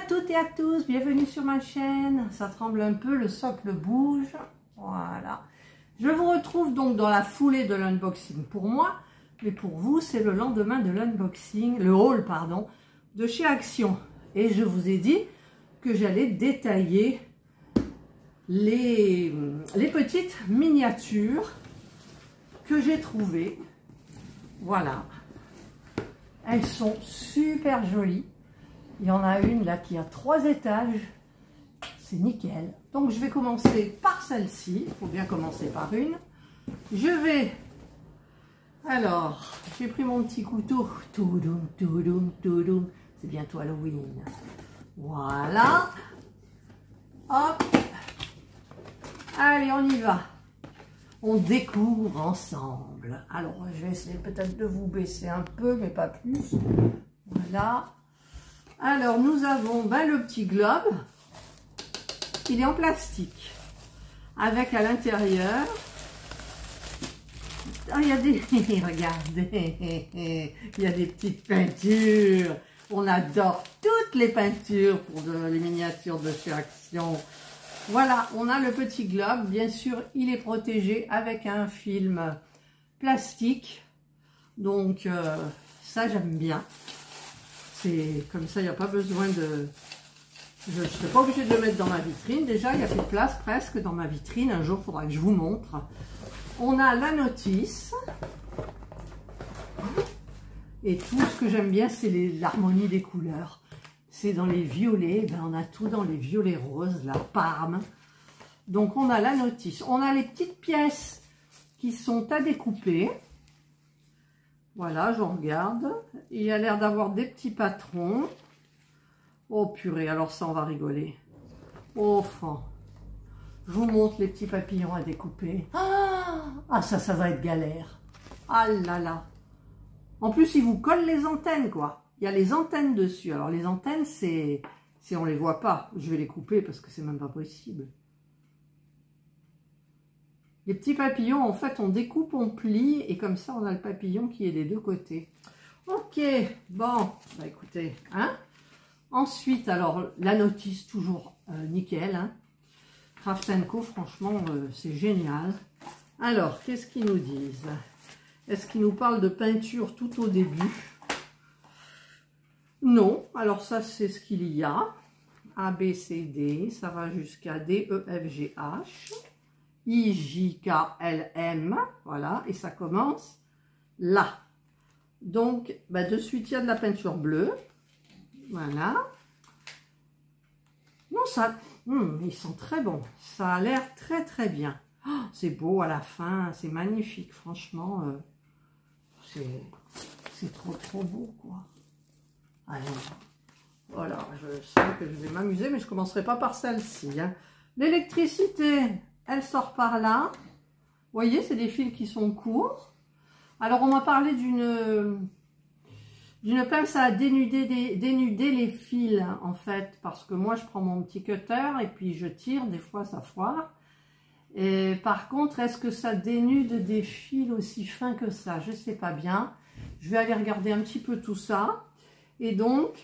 toutes et à tous, bienvenue sur ma chaîne. Ça tremble un peu, le socle bouge. Voilà. Je vous retrouve donc dans la foulée de l'unboxing pour moi, mais pour vous, c'est le lendemain de l'unboxing, le haul, pardon, de chez Action. Et je vous ai dit que j'allais détailler les petites miniatures que j'ai trouvées. Voilà. Elles sont super jolies. Il y en a une là qui a 3 étages. C'est nickel. Donc je vais commencer par celle-ci. Il faut bien commencer par une. Je vais... Alors, j'ai pris mon petit couteau. Toudoum, toudoum, toudoum. C'est bientôt Halloween. Voilà. Hop. Allez, on y va. On découvre ensemble. Alors, je vais essayer peut-être de vous baisser un peu, mais pas plus. Voilà. Alors, nous avons le petit globe. Il est en plastique. Avec à l'intérieur... Oh, il y a des... Regardez. Il y a des petites peintures. On adore toutes les peintures pour les miniatures de chez Action. Voilà, on a le petit globe. Bien sûr, il est protégé avec un film plastique. Donc, ça, j'aime bien. C'est comme ça, il n'y a pas besoin de... Je ne serai pas obligée de le mettre dans ma vitrine. Déjà, il n'y a plus de place presque dans ma vitrine. Un jour, il faudra que je vous montre. On a la notice. Et tout ce que j'aime bien, c'est l'harmonie des couleurs. C'est dans les violets. Ben, on a tout dans les violets roses, la Parme. Donc, on a la notice. On a les petites pièces qui sont à découper. Voilà, je regarde. Il y a l'air d'avoir des petits patrons. Oh purée, alors ça, on va rigoler. Oh, enfin. Je vous montre les petits papillons à découper. Ah, ça va être galère. Ah là là. En plus, ils vous collent les antennes, quoi. Il y a les antennes dessus. Alors, les antennes, c'est on les voit pas. Je vais les couper parce que c'est même pas possible. Les petits papillons, en fait, on découpe, on plie, et comme ça, on a le papillon qui est des deux côtés. Ok, bon, bah écoutez, hein. Ensuite, alors, la notice, toujours nickel, hein. Craft & Co, franchement, c'est génial. Alors, qu'est-ce qu'ils nous disent? Est-ce qu'ils nous parlent de peinture tout au début? Non, alors ça, c'est ce qu'il y a. A, B, C, D, ça va jusqu'à D, E, F, G, H. I, J, K, L, M, voilà, et ça commence là. Donc, de suite, il y a de la peinture bleue, voilà. Non, ça, ils sont très bons, ça a l'air très très bien. Oh, c'est beau à la fin, c'est magnifique, franchement, c'est trop beau, quoi. Alors, voilà, je sais que je vais m'amuser, mais je ne commencerai pas par celle-ci, hein. L'électricité... Elle sort par là. Vous voyez, c'est des fils qui sont courts. Alors, on m'a parlé d'une pince à dénuder les fils, en fait. Parce que moi, je prends mon petit cutter et puis je tire. Des fois, ça foire. Et par contre, est-ce que ça dénude des fils aussi fins que ça? Je ne sais pas bien. Je vais aller regarder un petit peu tout ça. Et donc,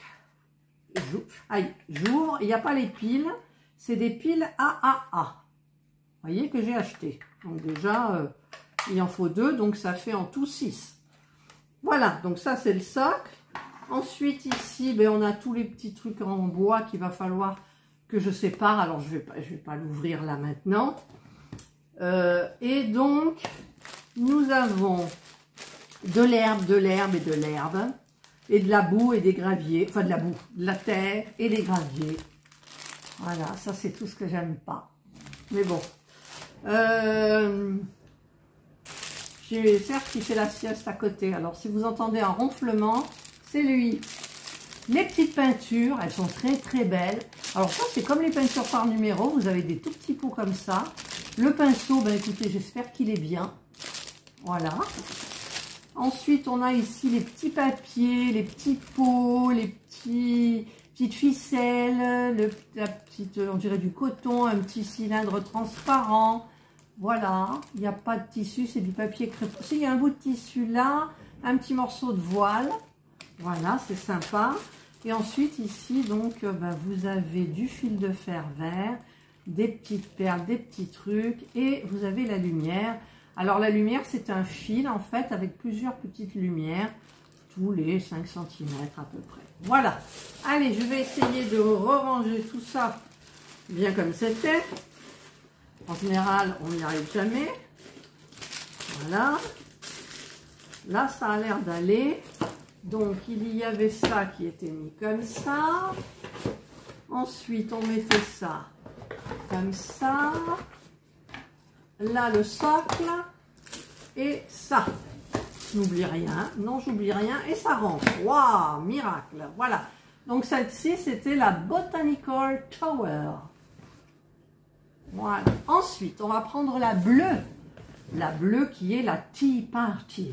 j'ouvre. Il n'y a pas les piles. C'est des piles AAA. Vous voyez que j'ai acheté. Donc déjà, il en faut 2, donc ça fait en tout 6. Voilà, donc ça c'est le socle. Ensuite ici, on a tous les petits trucs en bois qu'il va falloir que je sépare. Alors je vais pas l'ouvrir là maintenant. Et donc, nous avons de l'herbe et de la boue et des graviers. Enfin de la boue, de la terre et des graviers. Voilà, ça c'est tout ce que j'aime pas. Mais bon. J'ai Serge qui fait la sieste à côté. Alors si vous entendez un ronflement, c'est lui. Les petites peintures, elles sont très très belles. Alors ça c'est comme les peintures par numéro. Vous avez des tout petits pots comme ça. Le pinceau, écoutez, j'espère qu'il est bien. Voilà. Ensuite on a ici les petits papiers, les petits pots, les petites ficelles, on dirait du coton, un petit cylindre transparent. Voilà, il n'y a pas de tissu, c'est du papier crépon. Si, il y a un bout de tissu là, un petit morceau de voile. Voilà, c'est sympa. Et ensuite, ici, donc, vous avez du fil de fer vert, des petites perles, des petits trucs, et vous avez la lumière. Alors, la lumière, c'est un fil, en fait, avec plusieurs petites lumières, tous les 5 cm à peu près. Voilà. Allez, je vais essayer de ranger tout ça bien comme c'était. En général, on n'y arrive jamais. Voilà. Là, ça a l'air d'aller. Donc, il y avait ça qui était mis comme ça. Ensuite, on mettait ça comme ça. Là, le socle. Et ça. N'oublie rien. Non, j'oublie rien. Et ça rentre. Waouh, miracle. Voilà. Donc, celle-ci, c'était la Botanical Tower. Voilà. Ensuite, on va prendre la bleue. La bleue qui est la Tea Party.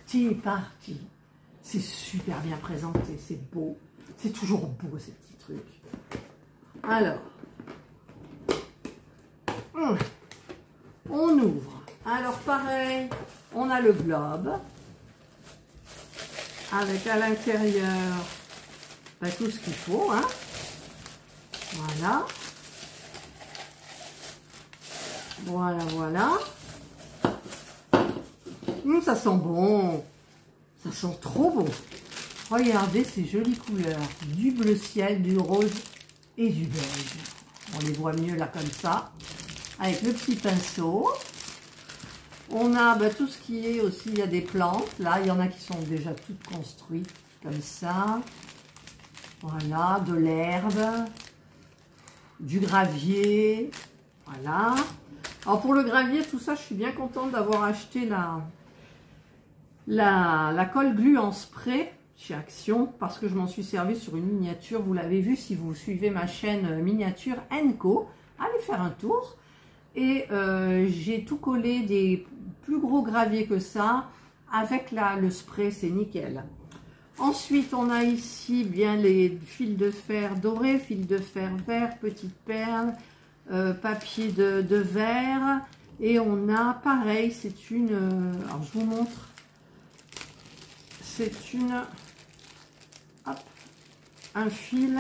Tea Party. C'est super bien présenté, c'est beau. C'est toujours beau ces petits trucs. Alors, on ouvre. Alors pareil, on a le globe. Avec à l'intérieur tout ce qu'il faut. Hein. Voilà. Voilà, voilà. Ça sent bon. Ça sent trop bon. Regardez ces jolies couleurs. Du bleu ciel, du rose et du beige. On les voit mieux là comme ça. Avec le petit pinceau. On a tout ce qui est aussi, il y a des plantes. Là, il y en a qui sont déjà toutes construites comme ça. Voilà, de l'herbe. Du gravier. Voilà. Alors pour le gravier, tout ça, je suis bien contente d'avoir acheté la colle glue en spray chez Action parce que je m'en suis servi sur une miniature. Vous l'avez vu si vous suivez ma chaîne Miniature Co. Allez faire un tour. Et j'ai tout collé des plus gros graviers que ça avec le spray, c'est nickel. Ensuite, on a ici bien les fils de fer dorés, fils de fer vert, petites perles, papier de verre. Et on a pareil, c'est une... alors je vous montre. C'est un fil,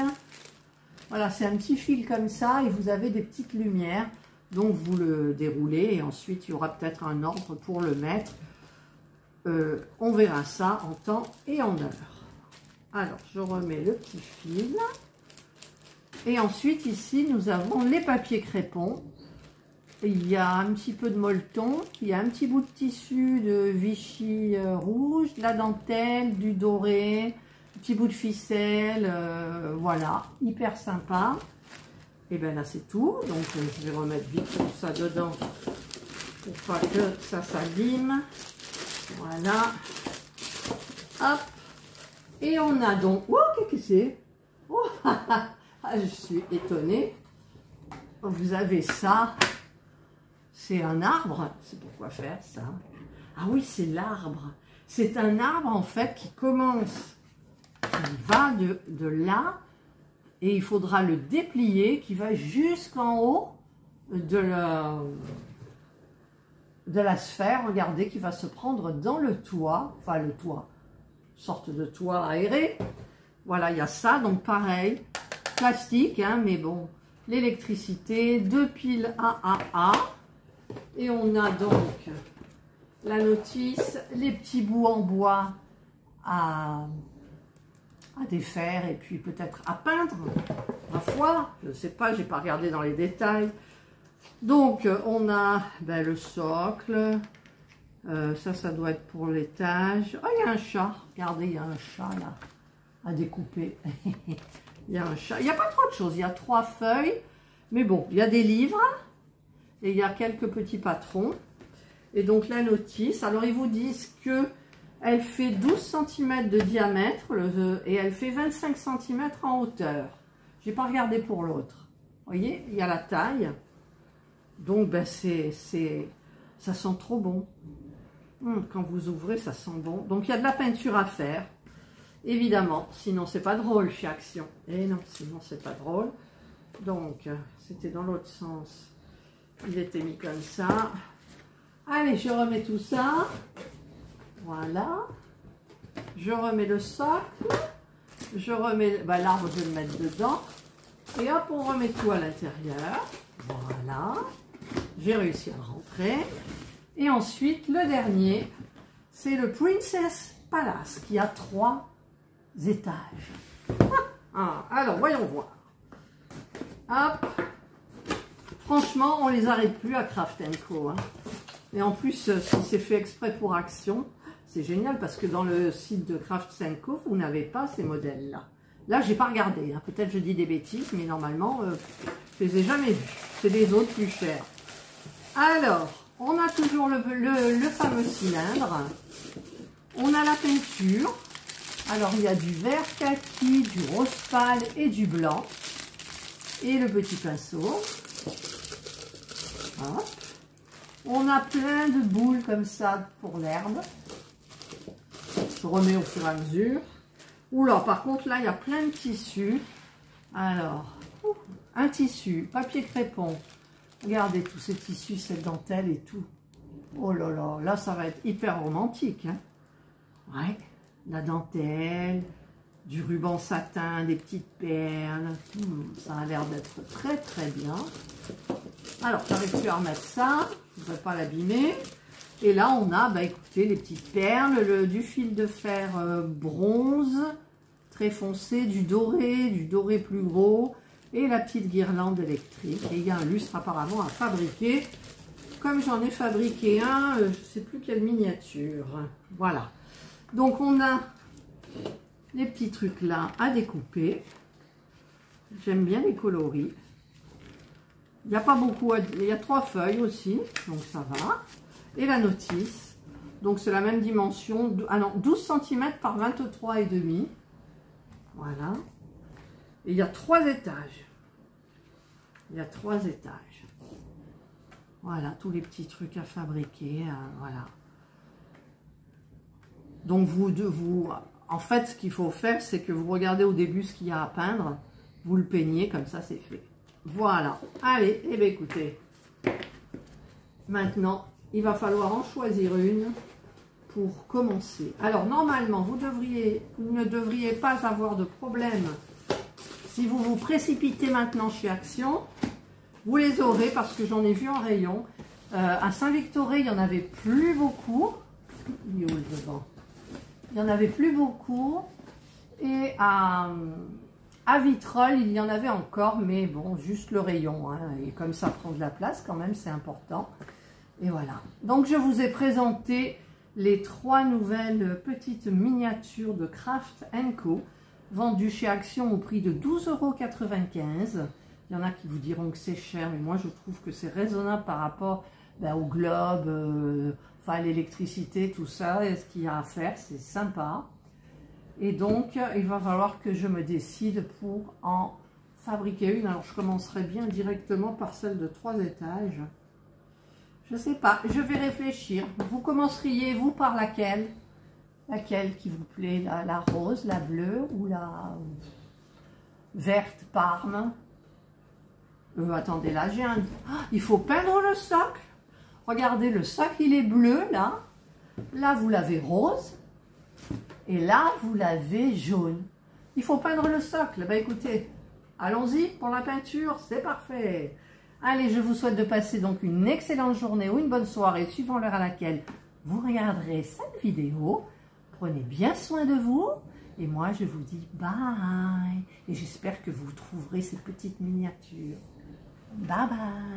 voilà, c'est un petit fil comme ça et vous avez des petites lumières, donc vous le déroulez et ensuite il y aura peut-être un ordre pour le mettre. On verra ça en temps et en heure. Alors, je remets le petit fil et ensuite ici nous avons les papiers crépons. Il y a un petit peu de molleton, il y a un petit bout de tissu de Vichy rouge, de la dentelle, du doré, un petit bout de ficelle, voilà, hyper sympa. Et bien là c'est tout, donc je vais remettre vite tout ça dedans pour pas que ça s'abîme. Voilà, hop, et on a donc, oh qu'est-ce que c'est? Oh, je suis étonnée, vous avez ça. C'est un arbre, c'est pourquoi faire ça? Ah oui, c'est l'arbre. C'est un arbre en fait qui commence, qui va de là, et il faudra le déplier, qui va jusqu'en haut de la sphère, regardez, qui va se prendre dans le toit, enfin le toit, sorte de toit aéré. Voilà, il y a ça, donc pareil, plastique, hein, mais bon, l'électricité, 2 piles AAA. Et on a donc la notice, les petits bouts en bois à défaire et puis peut-être à peindre, ma foi, je ne sais pas, j'ai pas regardé dans les détails. Donc on a le socle, ça doit être pour l'étage. Oh, il y a un chat, regardez, il y a un chat là, à découper. Il y a un chat, il n'y a pas trop de choses, il y a 3 feuilles, mais bon, il y a des livres. Et il y a quelques petits patrons. Et donc la notice, alors ils vous disent que elle fait 12 cm de diamètre et elle fait 25 cm en hauteur. Je n'ai pas regardé pour l'autre. Vous voyez, il y a la taille. Donc ça sent trop bon. Quand vous ouvrez, ça sent bon. Donc il y a de la peinture à faire. Évidemment, sinon c'est pas drôle chez Action. Et non, sinon c'est pas drôle. Donc c'était dans l'autre sens. Il était mis comme ça. Allez, je remets tout ça. Voilà. Je remets le socle. je remets, bah, l'arbre, je vais le mettre dedans. Et hop, on remet tout à l'intérieur. Voilà. J'ai réussi à le rentrer. Et ensuite, le dernier, c'est le Princess Palace qui a 3 étages. Ah, alors, voyons voir. Hop. Franchement, on les arrête plus à Craft & Co. Hein. Et en plus, si c'est fait exprès pour Action, c'est génial parce que dans le site de Craft & Co, vous n'avez pas ces modèles-là. Là, j'ai pas regardé. Hein. Peut-être je dis des bêtises, mais normalement, je les ai jamais vus. C'est des autres plus chers. Alors, on a toujours le fameux cylindre. On a la peinture. Alors, il y a du vert kaki, du rose pâle et du blanc. Et le petit pinceau. Hop. On a plein de boules comme ça pour l'herbe. Je remets au fur et à mesure. Oula, par contre, là, il y a plein de tissus. Alors, un tissu, papier crépon. Regardez tous ces tissus, cette dentelle et tout. Oh là là, là, ça va être hyper romantique. Hein. Ouais, la dentelle, du ruban satin, des petites perles. Ça a l'air d'être très, très bien. Alors, j'arrive plus à remettre ça. Je ne voudrais pas l'abîmer. Et là, on a, bah, écoutez, les petites perles, du fil de fer bronze, très foncé, du doré plus gros, et la petite guirlande électrique. Et il y a un lustre apparemment à fabriquer. Comme j'en ai fabriqué un, je ne sais plus quelle miniature. Voilà. Donc, on a les petits trucs là à découper. J'aime bien les coloris. Il n'y a pas beaucoup, il y a 3 feuilles aussi, donc ça va. Et la notice, donc c'est la même dimension, ah non, 12 cm par 23,5. Voilà. Et il y a 3 étages. Il y a 3 étages. Voilà, tous les petits trucs à fabriquer, voilà. Donc en fait, ce qu'il faut faire, c'est que vous regardez au début ce qu'il y a à peindre, vous le peignez, comme ça c'est fait. Voilà. Allez, eh bien écoutez, maintenant, il va falloir en choisir une pour commencer. Alors, normalement, vous ne devriez pas avoir de problème. Si vous vous précipitez maintenant chez Action, vous les aurez parce que j'en ai vu en rayon. À Saint-Victoré, il n'y en avait plus beaucoup. Il est où le devant? Il n'y en avait plus beaucoup. Et à Vitrolles, il y en avait encore, mais bon, juste le rayon. Hein, et comme ça prend de la place, quand même, c'est important. Et voilà. Donc, je vous ai présenté les 3 nouvelles petites miniatures de Craft & Co. vendues chez Action au prix de 12,95 €. Il y en a qui vous diront que c'est cher, mais moi, je trouve que c'est raisonnable par rapport au globe, enfin, l'électricité, tout ça, et ce qu'il y a à faire, c'est sympa. Et donc, il va falloir que je me décide pour en fabriquer une. Alors, je commencerai bien directement par celle de 3 étages. Je sais pas, je vais réfléchir. Vous commenceriez, vous, par laquelle? Laquelle qui vous plaît? La rose, la bleue ou la verte parme? Attendez, là, j'ai un... Ah, il faut peindre le socle. Regardez, le socle, il est bleu, là. Là, vous l'avez rose. Et là, vous l'avez jaune. Il faut peindre le socle. Ben, écoutez, allons-y pour la peinture. C'est parfait. Allez, je vous souhaite de passer donc une excellente journée ou une bonne soirée, suivant l'heure à laquelle vous regarderez cette vidéo. Prenez bien soin de vous. Et moi, je vous dis bye. Et j'espère que vous trouverez ces petites miniatures. Bye bye.